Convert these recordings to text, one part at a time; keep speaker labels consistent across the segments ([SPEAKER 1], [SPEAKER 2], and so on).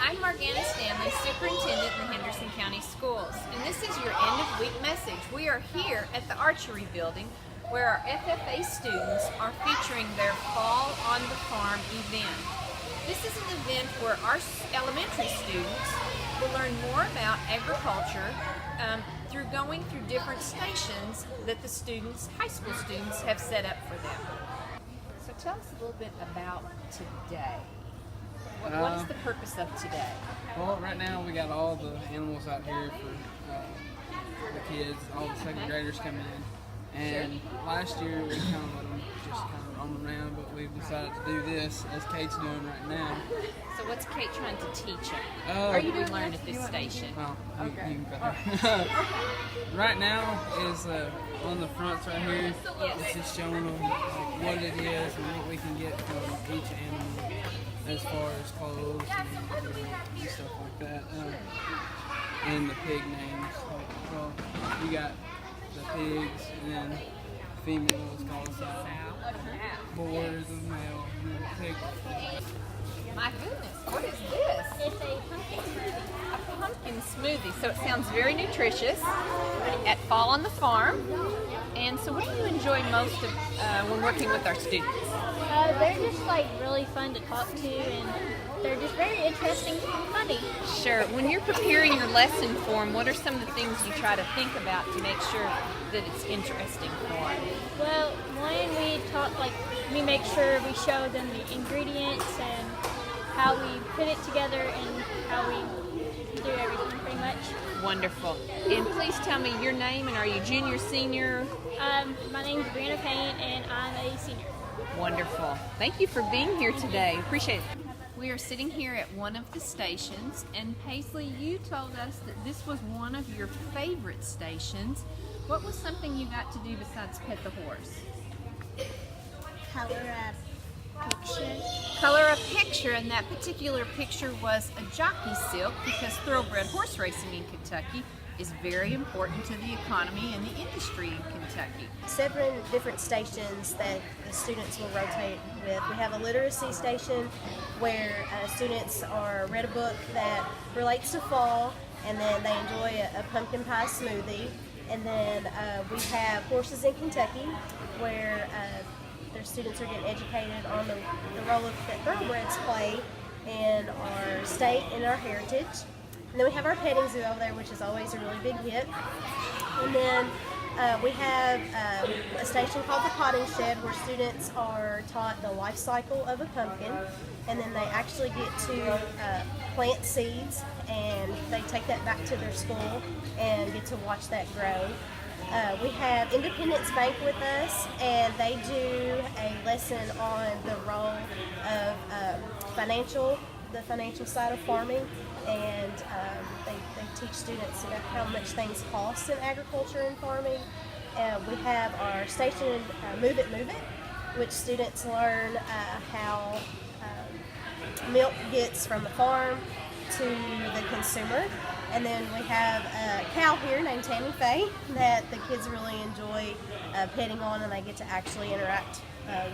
[SPEAKER 1] I'm Morgana Stanley, Superintendent in the Henderson County Schools, and this is your end-of-week message. We are here at the Archery Building where our FFA students are featuring their Fall on the Farm event. This is an event where our elementary students will learn more about agriculture through going through different stations that the students, high school students, have set up for them. So tell us a little bit about today. What is the purpose of today?
[SPEAKER 2] Well, right now we got all the animals out here for the kids, all the second graders come in. And last year we kind of let them just kind of roam around, but we've decided to do this as Kate's doing right now.
[SPEAKER 1] So what's Kate trying to teach them? Or you learned at this station?
[SPEAKER 2] Well, you better. Right now is on the fronts right here.
[SPEAKER 1] Yes.
[SPEAKER 2] It's just showing them what it is and what we can get from each animal as far as clothes and stuff like that. And the pig names. Well, you got the pigs, and then female is called sow. Boar is a male, and then pig.
[SPEAKER 1] My goodness, what is this?
[SPEAKER 3] It's a pumpkin smoothie.
[SPEAKER 1] A pumpkin smoothie. So it sounds very nutritious at Fall on the Farm. And so what do you enjoy most of, when working with our students?
[SPEAKER 3] They're just like really fun to talk to, and they're just very interesting and funny.
[SPEAKER 1] Sure. When you're preparing your lesson for them, what are some of the things you try to think about to make sure that it's interesting for them?
[SPEAKER 3] Well, one, we make sure we show them the ingredients and how we put it together and how we do everything pretty much.
[SPEAKER 1] Wonderful. And please tell me your name, and are you junior, senior?
[SPEAKER 3] My name's Brianna Payne, and I'm a senior.
[SPEAKER 1] Wonderful. Thank you for being here today. Appreciate it. We are sitting here at one of the stations, and Paisley, you told us that this was one of your favorite stations. What was something you got to do besides pet the horse?
[SPEAKER 3] Color a picture.
[SPEAKER 1] Color a picture, and that particular picture was a jockey silk because thoroughbred horse racing in Kentucky is very important to the economy and the industry in Kentucky.
[SPEAKER 4] Several different stations that the students will rotate with. We have a literacy station where students are read a book that relates to fall, and then they enjoy a pumpkin pie smoothie. And then we have Horses in Kentucky, where their students are getting educated on the role that thoroughbreds play in our state and our heritage. And then we have our petting zoo over there, which is always a really big hit. And then we have a station called the Potting Shed, where students are taught the life cycle of a pumpkin, and then they actually get to plant seeds, and they take that back to their school and get to watch that grow. We have Independence Bank with us, and they do a lesson on the role of the financial side of farming, and they teach students about how much things cost in agriculture and farming. We have our station, Move It, which students learn how milk gets from the farm to the consumer. And then we have a cow here named Tammy Faye that the kids really enjoy petting on, and they get to actually interact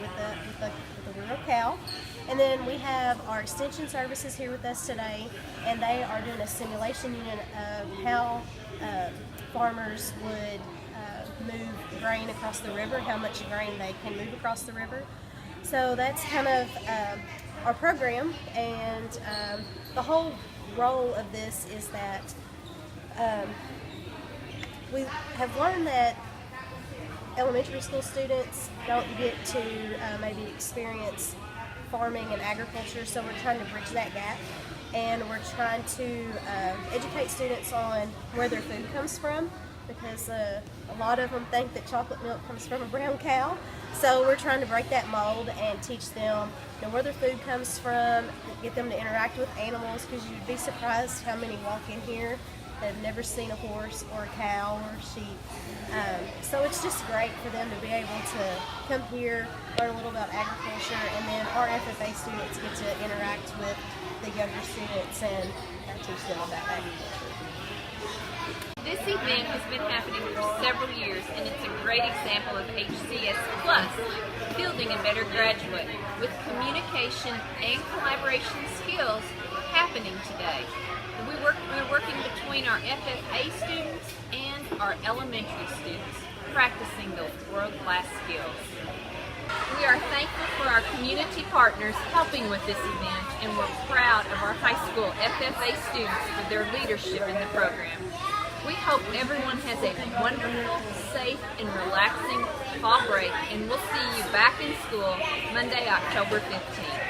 [SPEAKER 4] with the real cow. And then we have our extension services here with us today, and they are doing a simulation unit of how farmers would move grain across the river, how much grain they can move across the river. So that's kind of our program, and the whole role of this is that we have learned that elementary school students don't get to maybe experience farming and agriculture, so we're trying to bridge that gap, and we're trying to educate students on where their food comes from, because a lot of them think that chocolate milk comes from a brown cow. So we're trying to break that mold and teach them where their food comes from, get them to interact with animals, because you'd be surprised how many walk in here that have never seen a horse or a cow or a sheep. So it's just great for them to be able to come here, learn a little about agriculture, and then our FFA students get to interact with the younger students and teach them about agriculture.
[SPEAKER 1] This event has been happening for several years, and it's a great example of HCS Plus, building a better graduate with communication and collaboration skills happening today. We're working between our FFA students and our elementary students, practicing those world-class skills. We are thankful for our community partners helping with this event, and we're proud of our high school FFA students for their leadership in the program. We hope everyone has a wonderful, safe, and relaxing fall break, and we'll see you back in school Monday, October 15th.